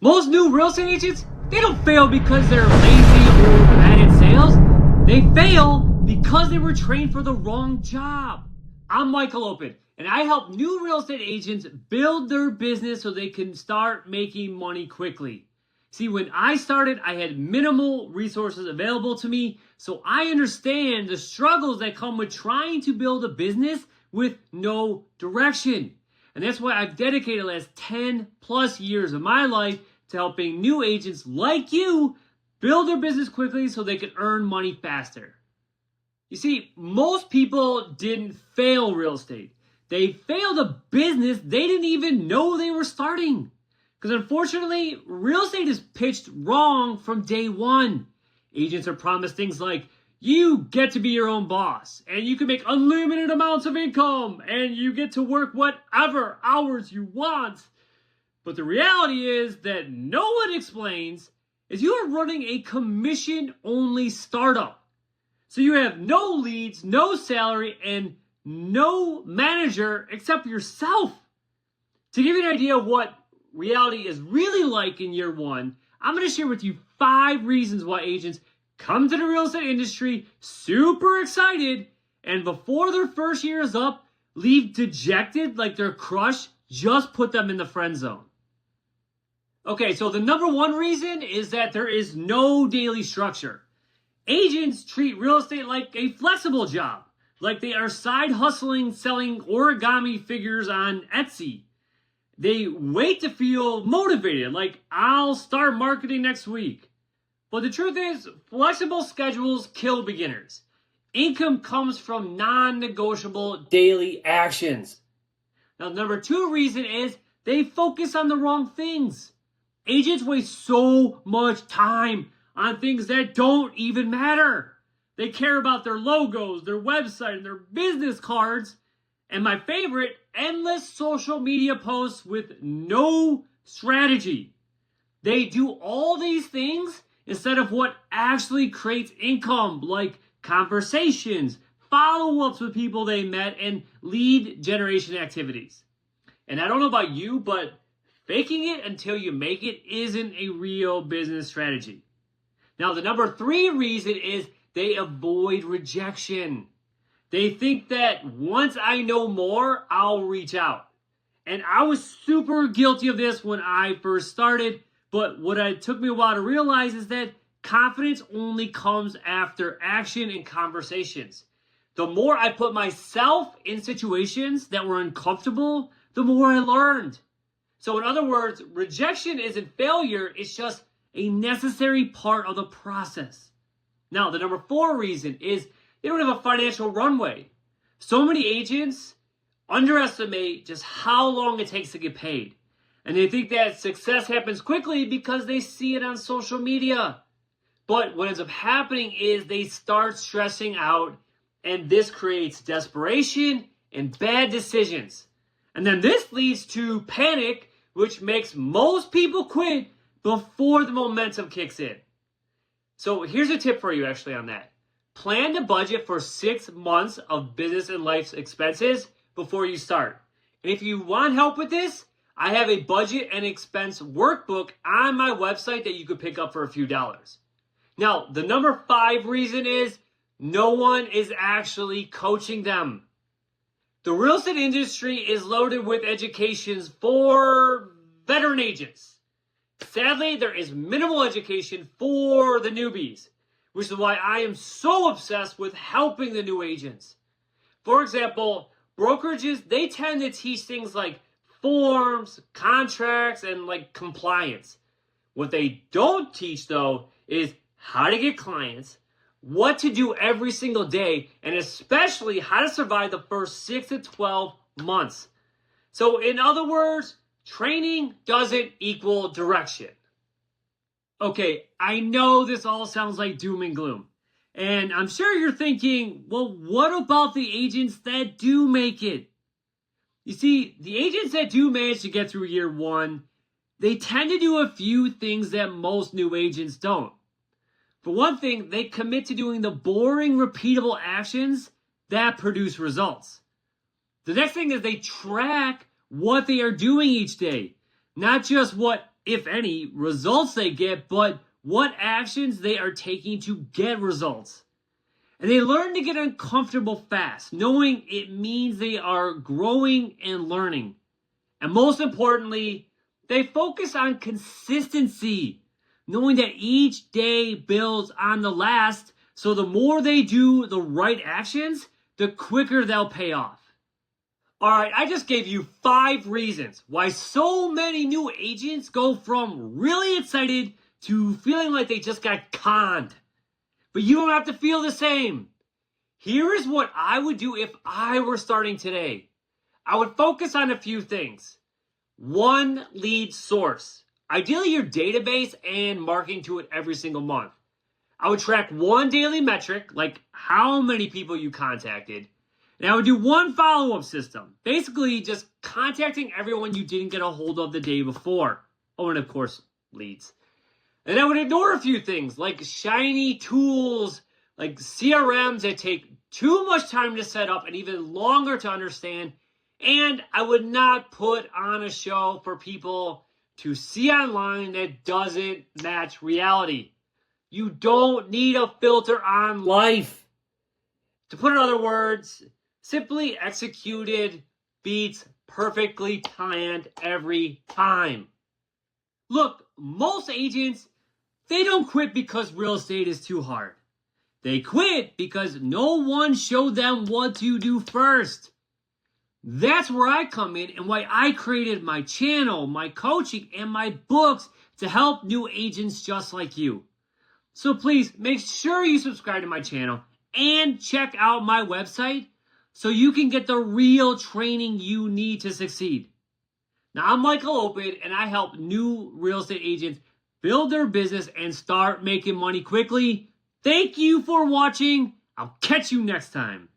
Most new real estate agents, they don't fail because they're lazy or bad at sales. They fail because they were trained for the wrong job. I'm Michael Open, and I help new real estate agents build their business so they can start making money quickly. See, when I started, I had minimal resources available to me, so I understand the struggles that come with trying to build a business with no direction. And that's why I've dedicated the last 10 plus years of my life to helping new agents like you build their business quickly so they can earn money faster. You see, most people didn't fail real estate. They failed a business they didn't even know they were starting. Because unfortunately, real estate is pitched wrong from day one. Agents are promised things like, you get to be your own boss, and you can make unlimited amounts of income, and you get to work whatever hours you want. But the reality is that no one explains is you are running a commission-only startup. So you have no leads, no salary, and no manager except yourself. To give you an idea of what reality is really like in year one, I'm going to share with you 5 reasons why agents come to the real estate industry super excited, and before their first year is up, leave dejected like their crush just put them in the friend zone. Okay, so the number one reason is that there is no daily structure. Agents treat real estate like a flexible job, like they are side hustling selling origami figures on Etsy. They wait to feel motivated, like I'll start marketing next week. But the truth is, flexible schedules kill beginners. Income comes from non-negotiable daily actions. Now, number 2 reason is they focus on the wrong things. Agents waste so much time on things that don't even matter. They care about their logos, their website, and their business cards. And my favorite, endless social media posts with no strategy. They do all these things instead of what actually creates income, like conversations, follow-ups with people they met, and lead generation activities. And I don't know about you, but faking it until you make it isn't a real business strategy. Now, the number 3 reason is they avoid rejection. They think that once I know more, I'll reach out. And I was super guilty of this when I first started. But what it took me a while to realize is that confidence only comes after action and conversations. The more I put myself in situations that were uncomfortable, the more I learned. So in other words, rejection isn't failure, it's just a necessary part of the process. Now, the number 4 reason is they don't have a financial runway. So many agents underestimate just how long it takes to get paid. And they think that success happens quickly because they see it on social media. But what ends up happening is they start stressing out, and this creates desperation and bad decisions. And then this leads to panic, which makes most people quit before the momentum kicks in. So here's a tip for you actually on that. Plan to budget for 6 months of business and life expenses before you start. And if you want help with this, I have a budget and expense workbook on my website that you could pick up for a few dollars. Now, the number 5 reason is no one is actually coaching them. The real estate industry is loaded with educations for veteran agents. Sadly, there is minimal education for the newbies, which is why I am so obsessed with helping the new agents. For example, brokerages, they tend to teach things like forms, contracts, and like compliance. What they don't teach though is how to get clients, what to do every single day, and especially how to survive the first 6 to 12 months. So in other words, training doesn't equal direction. Okay, I know this all sounds like doom and gloom. And I'm sure you're thinking, well, what about the agents that do make it? You see, the agents that do manage to get through year one, they tend to do a few things that most new agents don't. For one thing, they commit to doing the boring, repeatable actions that produce results. The next thing is they track what they are doing each day, not just what if any, results they get, but what actions they are taking to get results. And they learn to get uncomfortable fast, knowing it means they are growing and learning. And most importantly, they focus on consistency, knowing that each day builds on the last, so the more they do the right actions, the quicker they'll pay off. All right, I just gave you 5 reasons why so many new agents go from really excited to feeling like they just got conned. But you don't have to feel the same. Here is what I would do if I were starting today. I would focus on a few things. 1, lead source. Ideally your database and marketing to it every single month. I would track 1 daily metric, like how many people you contacted. And I would do 1 follow-up system. Basically just contacting everyone you didn't get a hold of the day before. Oh, and of course, leads. And I would ignore a few things like shiny tools, like CRMs that take too much time to set up and even longer to understand. And I would not put on a show for people to see online that doesn't match reality. You don't need a filter on life. To put it in other words, simply executed beats perfectly planned every time. Look, most agents, they don't quit because real estate is too hard. They quit because no one showed them what to do first. That's where I come in and why I created my channel, my coaching, and my books to help new agents just like you. So please make sure you subscribe to my channel and check out my website so you can get the real training you need to succeed. Now, I'm Michael Opid, and I help new real estate agents build their business and start making money quickly. Thank you for watching. I'll catch you next time.